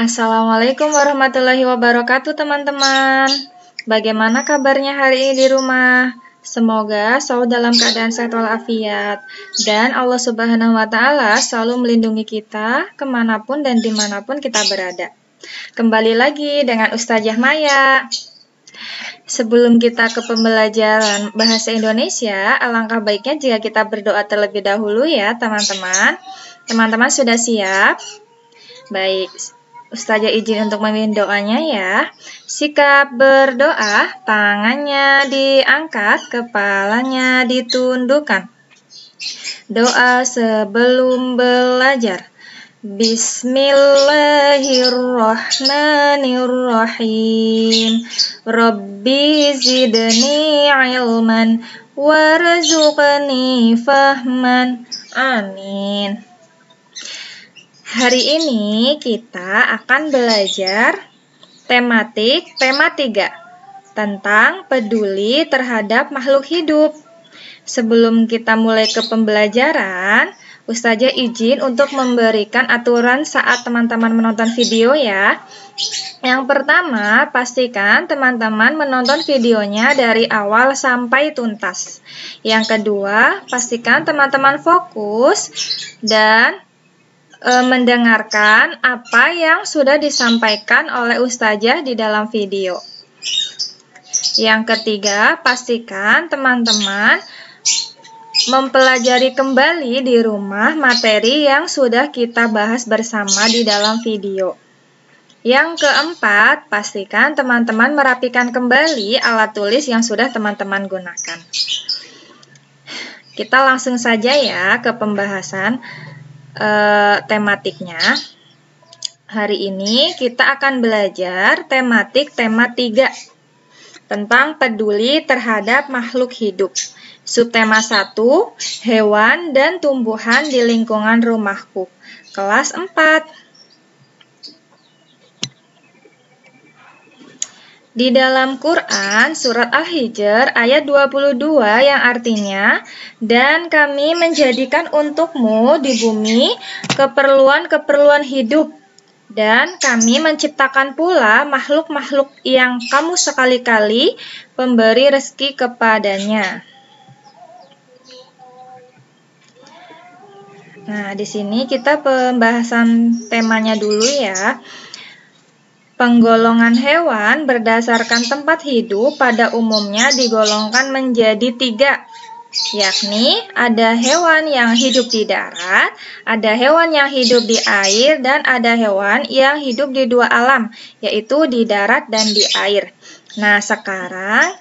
Assalamualaikum warahmatullahi wabarakatuh teman-teman. Bagaimana kabarnya hari ini di rumah? Semoga selalu dalam keadaan sehat walafiat dan Allah Subhanahu wa Ta'ala selalu melindungi kita kemanapun dan dimanapun kita berada. Kembali lagi dengan Ustazah Maya. Sebelum kita ke pembelajaran bahasa Indonesia, alangkah baiknya jika kita berdoa terlebih dahulu ya teman-teman. Teman-teman sudah siap? Baik. Ustazah izin untuk memimpin doanya ya. Sikap berdoa, tangannya diangkat, kepalanya ditundukkan. Doa sebelum belajar. Bismillahirrahmanirrahim. Rabbi zidni ilman warzuqni fahman. Amin. Hari ini kita akan belajar tema 3 tentang peduli terhadap makhluk hidup. Sebelum kita mulai ke pembelajaran, Ustazah izin untuk memberikan aturan saat teman-teman menonton video ya. Yang pertama, pastikan teman-teman menonton videonya dari awal sampai tuntas. Yang kedua, pastikan teman-teman fokus dan mendengarkan apa yang sudah disampaikan oleh Ustazah di dalam video. Yang ketiga, pastikan teman-teman mempelajari kembali di rumah materi yang sudah kita bahas bersama di dalam video. Yang keempat, pastikan teman-teman merapikan kembali alat tulis yang sudah teman-teman gunakan. Kita langsung saja ya ke pembahasan tematiknya. Hari ini kita akan belajar tema 3 tentang peduli terhadap makhluk hidup. Subtema 1, hewan dan tumbuhan di lingkungan rumahku. Kelas 4. Di dalam Quran, surat Al-Hijr ayat 22 yang artinya, dan kami menjadikan untukmu di bumi keperluan-keperluan hidup, dan kami menciptakan pula makhluk-makhluk yang kamu sekali-kali memberi rezeki kepadanya. Nah, di sini kita pembahasan temanya dulu ya. Penggolongan hewan berdasarkan tempat hidup pada umumnya digolongkan menjadi 3, yakni ada hewan yang hidup di darat, ada hewan yang hidup di air, dan ada hewan yang hidup di 2 alam, yaitu di darat dan di air. Nah, sekarang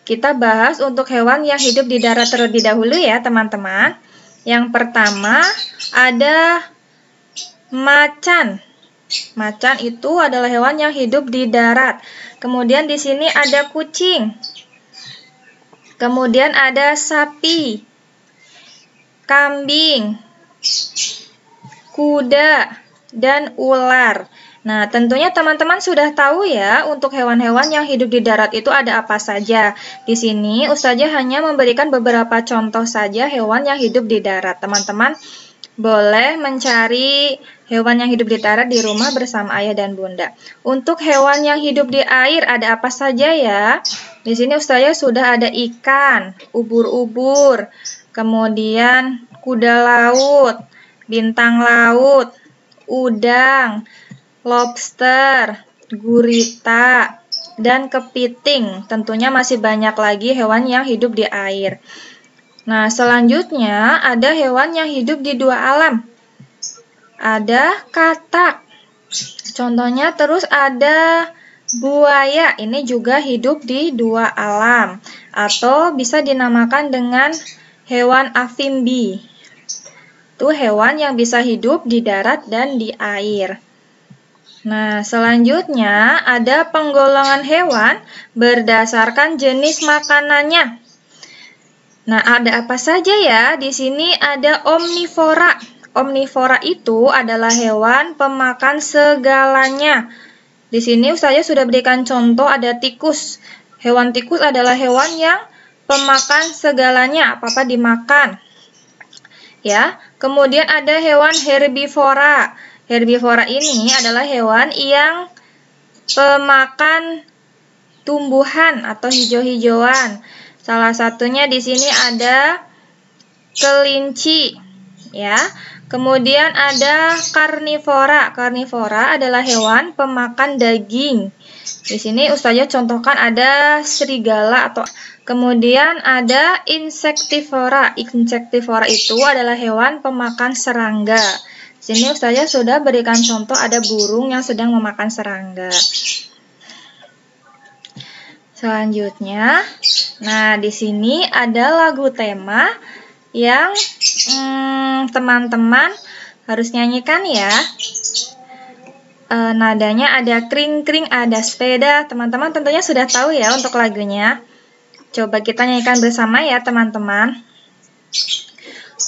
kita bahas untuk hewan yang hidup di darat terlebih dahulu ya teman-teman. Yang pertama ada macan. Macan itu adalah hewan yang hidup di darat. Kemudian di sini ada kucing. Kemudian ada sapi, kambing, kuda, dan ular. Nah, tentunya teman-teman sudah tahu ya untuk hewan-hewan yang hidup di darat itu ada apa saja. Di sini Ustazah hanya memberikan beberapa contoh saja hewan yang hidup di darat. Teman-teman boleh mencari hewan yang hidup di darat di rumah bersama ayah dan bunda. Untuk hewan yang hidup di air ada apa saja ya? Di sini Ustazah sudah ada ikan, ubur-ubur, kemudian kuda laut, bintang laut, udang, lobster, gurita, dan kepiting. Tentunya masih banyak lagi hewan yang hidup di air. Nah, selanjutnya ada hewan yang hidup di 2 alam. Ada katak. Contohnya terus ada buaya. Ini juga hidup di 2 alam. Atau bisa dinamakan dengan hewan amfibi. Itu hewan yang bisa hidup di darat dan di air. Nah, selanjutnya ada penggolongan hewan berdasarkan jenis makanannya. Nah, ada apa saja ya? Di sini ada omnivora. Omnivora itu adalah hewan pemakan segalanya. Di sini Ustazah sudah berikan contoh ada tikus. Hewan tikus adalah hewan yang pemakan segalanya, apa-apa dimakan. Ya, kemudian ada hewan herbivora. Herbivora ini adalah hewan yang pemakan tumbuhan atau hijau-hijauan. Salah satunya di sini ada kelinci, ya. Kemudian ada karnivora. Karnivora adalah hewan pemakan daging. Di sini Ustazah contohkan ada serigala atau kemudian ada insektivora. Insektivora itu adalah hewan pemakan serangga. Di sini Ustazah sudah berikan contoh ada burung yang sedang memakan serangga. Selanjutnya, nah di sini ada lagu tema yang teman-teman harus nyanyikan ya. Nadanya ada kring-kring, ada sepeda. Teman-teman tentunya sudah tahu ya untuk lagunya. Coba kita nyanyikan bersama ya teman-teman.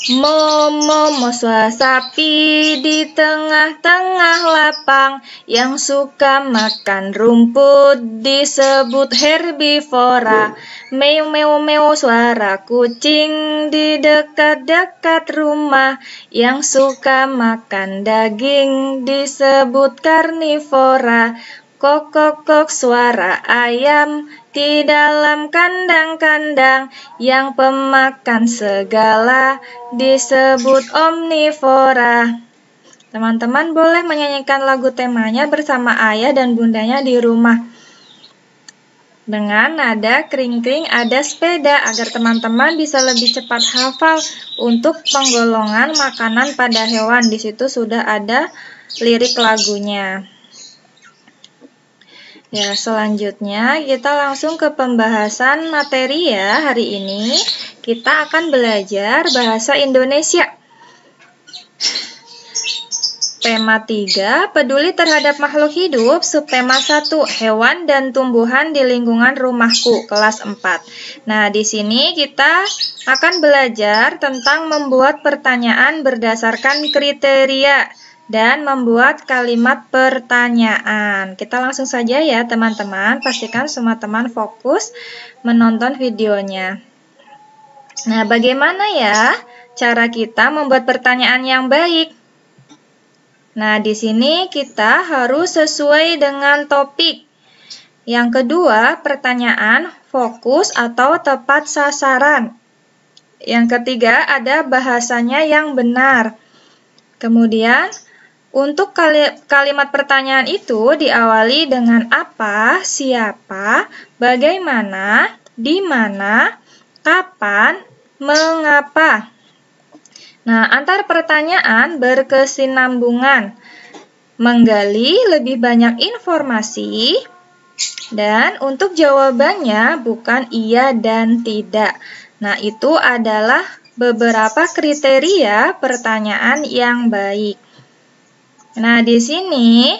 Mo suara sapi di tengah-tengah lapang, yang suka makan rumput disebut herbivora. Meow suara kucing di dekat-dekat rumah, yang suka makan daging disebut karnivora. Kok suara ayam di dalam kandang-kandang, yang pemakan segala disebut omnivora. Teman-teman boleh menyanyikan lagu temanya bersama ayah dan bundanya di rumah dengan nada kring-kring ada sepeda agar teman-teman bisa lebih cepat hafal. Untuk penggolongan makanan pada hewan, di situ sudah ada lirik lagunya. Ya, selanjutnya kita langsung ke pembahasan materi ya. Hari ini kita akan belajar bahasa Indonesia. Tema 3, peduli terhadap makhluk hidup. Subtema 1, hewan dan tumbuhan di lingkungan rumahku, kelas 4. Nah, di sini kita akan belajar tentang membuat pertanyaan berdasarkan kriteria dan membuat kalimat pertanyaan. Kita langsung saja ya teman-teman, pastikan semua teman fokus menonton videonya. Nah, bagaimana ya cara kita membuat pertanyaan yang baik? Nah, di sini kita harus sesuai dengan topik. Yang kedua, pertanyaan fokus atau tepat sasaran. Yang ketiga, ada bahasanya yang benar. Kemudian, untuk kalimat pertanyaan itu diawali dengan apa, siapa, bagaimana, di mana, kapan, mengapa. Nah, antar pertanyaan berkesinambungan, menggali lebih banyak informasi, dan untuk jawabannya bukan iya dan tidak. Nah, itu adalah beberapa kriteria pertanyaan yang baik. Nah, di sini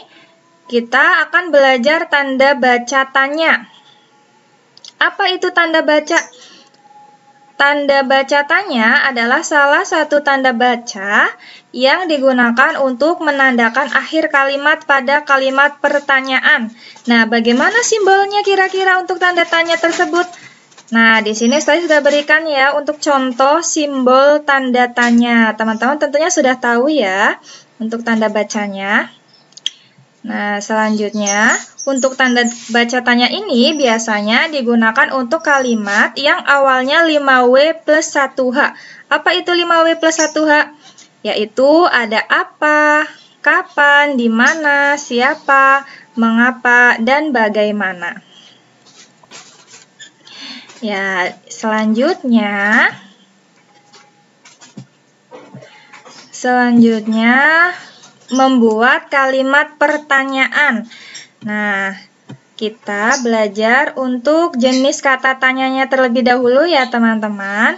kita akan belajar tanda baca tanya. Apa itu tanda baca? Tanda baca tanya adalah salah satu tanda baca yang digunakan untuk menandakan akhir kalimat pada kalimat pertanyaan. Nah, bagaimana simbolnya kira-kira untuk tanda tanya tersebut? Nah, di sini saya sudah berikan ya untuk contoh simbol tanda tanya. Teman-teman tentunya sudah tahu ya untuk tanda bacanya. Nah, selanjutnya, untuk tanda baca tanya ini biasanya digunakan untuk kalimat yang awalnya 5W plus 1H. Apa itu 5W plus 1H? Yaitu ada apa, kapan, di mana, siapa, mengapa, dan bagaimana. Ya, selanjutnya membuat kalimat pertanyaan. Nah, kita belajar untuk jenis kata tanyanya terlebih dahulu ya teman-teman.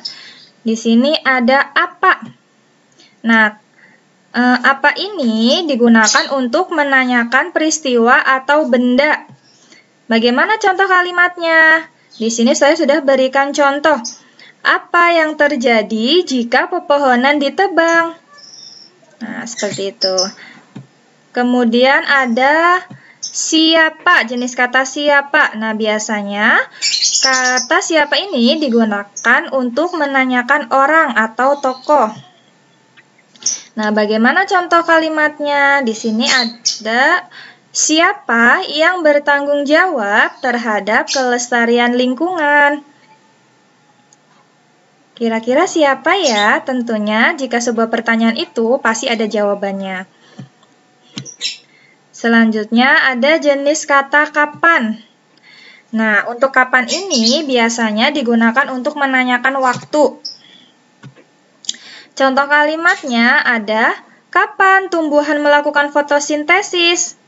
Di sini ada apa. Nah, apa ini digunakan untuk menanyakan peristiwa atau benda. Bagaimana contoh kalimatnya? Di sini saya sudah berikan contoh. Apa yang terjadi jika pepohonan ditebang? Nah, seperti itu. Kemudian ada siapa, jenis kata siapa. Nah, biasanya kata siapa ini digunakan untuk menanyakan orang atau tokoh. Nah, bagaimana contoh kalimatnya? Di sini ada siapa yang bertanggung jawab terhadap kelestarian lingkungan? Kira-kira siapa ya? Tentunya jika sebuah pertanyaan itu pasti ada jawabannya. Selanjutnya ada jenis kata kapan. Nah, untuk kapan ini biasanya digunakan untuk menanyakan waktu. Contoh kalimatnya ada, kapan tumbuhan melakukan fotosintesis?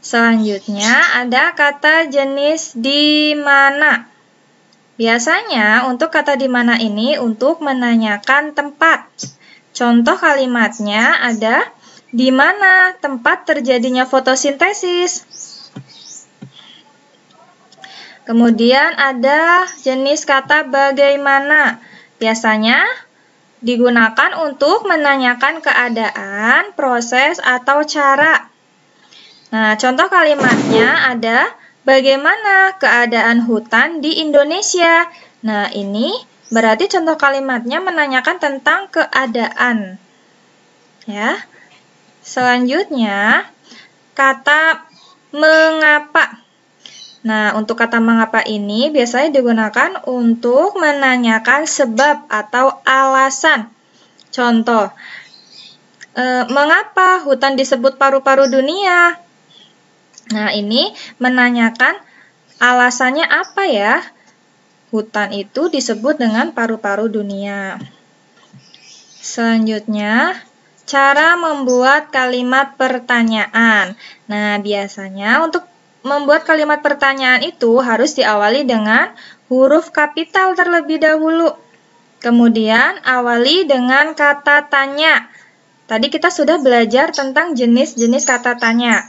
Selanjutnya ada kata jenis di mana. Biasanya untuk kata di mana ini untuk menanyakan tempat. Contoh kalimatnya ada, di mana tempat terjadinya fotosintesis? Kemudian ada jenis kata bagaimana. Biasanya digunakan untuk menanyakan keadaan, proses, atau cara. Nah, contoh kalimatnya ada, bagaimana keadaan hutan di Indonesia? Nah, ini berarti contoh kalimatnya menanyakan tentang keadaan. Ya. Selanjutnya, kata mengapa. Nah, untuk kata mengapa ini biasanya digunakan untuk menanyakan sebab atau alasan. Contoh, mengapa hutan disebut paru-paru dunia? Nah, ini menanyakan alasannya apa ya? Hutan itu disebut dengan paru-paru dunia. Selanjutnya, cara membuat kalimat pertanyaan. Nah, biasanya untuk membuat kalimat pertanyaan itu harus diawali dengan huruf kapital terlebih dahulu. Kemudian, awali dengan kata tanya. Tadi kita sudah belajar tentang jenis-jenis kata tanya.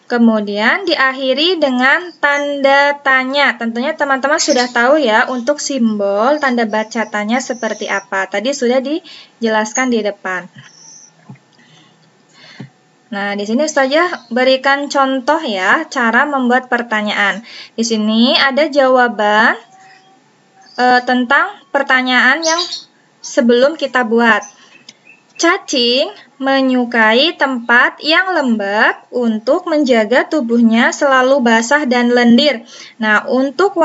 Kemudian diakhiri dengan tanda tanya. Tentunya teman-teman sudah tahu ya untuk simbol tanda baca tanya seperti apa. Tadi sudah dijelaskan di depan. Nah, di sini Ustazah berikan contoh ya cara membuat pertanyaan. Di sini ada jawaban tentang pertanyaan yang sebelum kita buat. Cacing menyukai tempat yang lembab untuk menjaga tubuhnya selalu basah dan lendir. Nah, untuk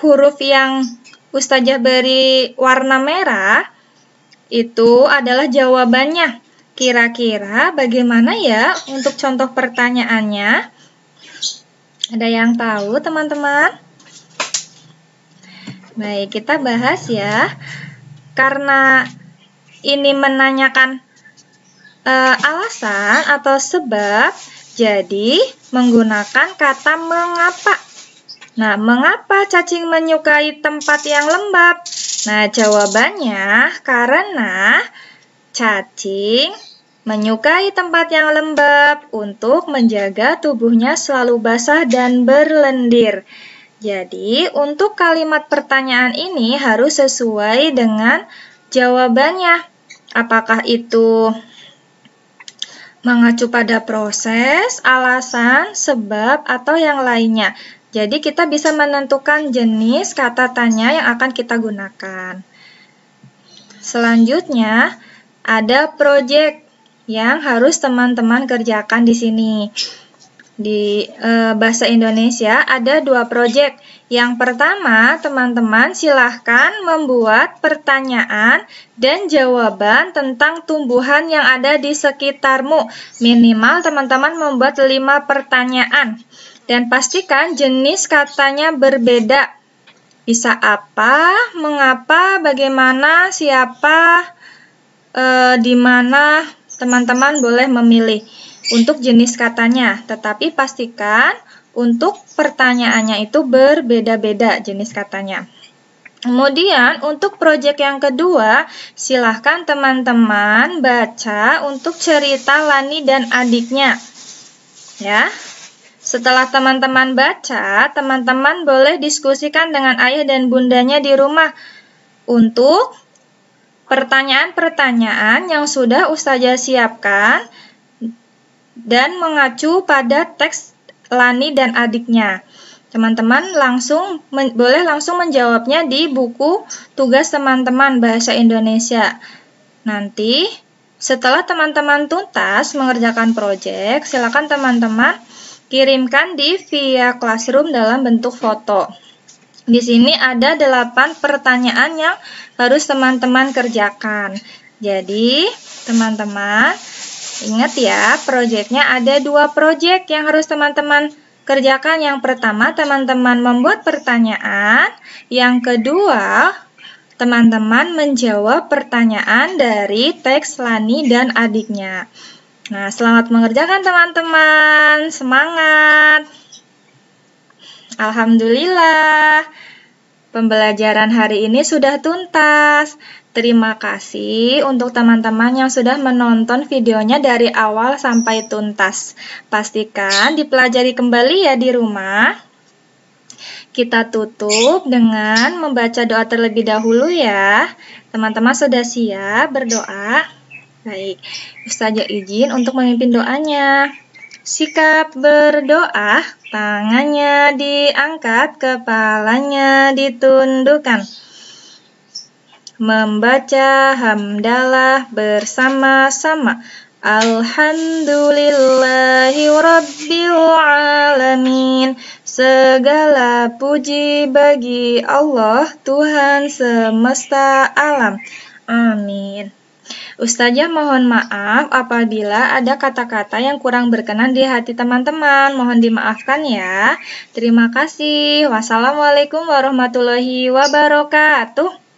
huruf yang Ustazah beri warna merah, itu adalah jawabannya. Kira-kira bagaimana ya untuk contoh pertanyaannya? Ada yang tahu, teman-teman? Baik, kita bahas ya. Karena ini menanyakan alasan atau sebab, jadi menggunakan kata mengapa. Nah, mengapa cacing menyukai tempat yang lembab? Nah, jawabannya karena cacing menyukai tempat yang lembab untuk menjaga tubuhnya selalu basah dan berlendir. Jadi, untuk kalimat pertanyaan ini harus sesuai dengan jawabannya. Apakah itu mengacu pada proses, alasan, sebab, atau yang lainnya. Jadi kita bisa menentukan jenis kata tanya yang akan kita gunakan. Selanjutnya, ada proyek yang harus teman-teman kerjakan di sini. Di bahasa Indonesia ada 2 proyek. Yang pertama, teman-teman silahkan membuat pertanyaan dan jawaban tentang tumbuhan yang ada di sekitarmu. Minimal teman-teman membuat 5 pertanyaan. Dan pastikan jenis katanya berbeda. Bisa apa, mengapa, bagaimana, siapa, di mana, teman-teman boleh memilih untuk jenis katanya. Tetapi pastikan untuk pertanyaannya itu berbeda-beda jenis katanya. Kemudian untuk proyek yang kedua, silahkan teman-teman baca untuk cerita Lani dan adiknya. Ya. Setelah teman-teman baca, teman-teman boleh diskusikan dengan ayah dan bundanya di rumah untuk pertanyaan-pertanyaan yang sudah Ustazah siapkan dan mengacu pada teks Lani dan adiknya. Teman-teman boleh langsung menjawabnya di buku tugas teman-teman Bahasa Indonesia. Nanti setelah teman-teman tuntas mengerjakan proyek, silakan teman-teman kirimkan via Classroom dalam bentuk foto. Di sini ada 8 pertanyaan yang harus teman-teman kerjakan. Jadi, teman-teman ingat ya, proyeknya ada 2 proyek yang harus teman-teman kerjakan. Yang pertama, teman-teman membuat pertanyaan. Yang kedua, teman-teman menjawab pertanyaan dari teks Lani dan adiknya. Nah, selamat mengerjakan teman-teman. Semangat! Alhamdulillah, pembelajaran hari ini sudah tuntas. Terima kasih untuk teman-teman yang sudah menonton videonya dari awal sampai tuntas. Pastikan dipelajari kembali ya di rumah. Kita tutup dengan membaca doa terlebih dahulu ya. Teman-teman sudah siap berdoa? Baik, Ustazah izin untuk memimpin doanya. Sikap berdoa, tangannya diangkat, kepalanya ditundukkan. Membaca hamdalah bersama-sama. Alhamdulillahi Rabbil Alamin. Segala puji bagi Allah, Tuhan semesta alam. Amin. Ustazah mohon maaf apabila ada kata-kata yang kurang berkenan di hati teman-teman. Mohon dimaafkan ya. Terima kasih. Wassalamualaikum warahmatullahi wabarakatuh.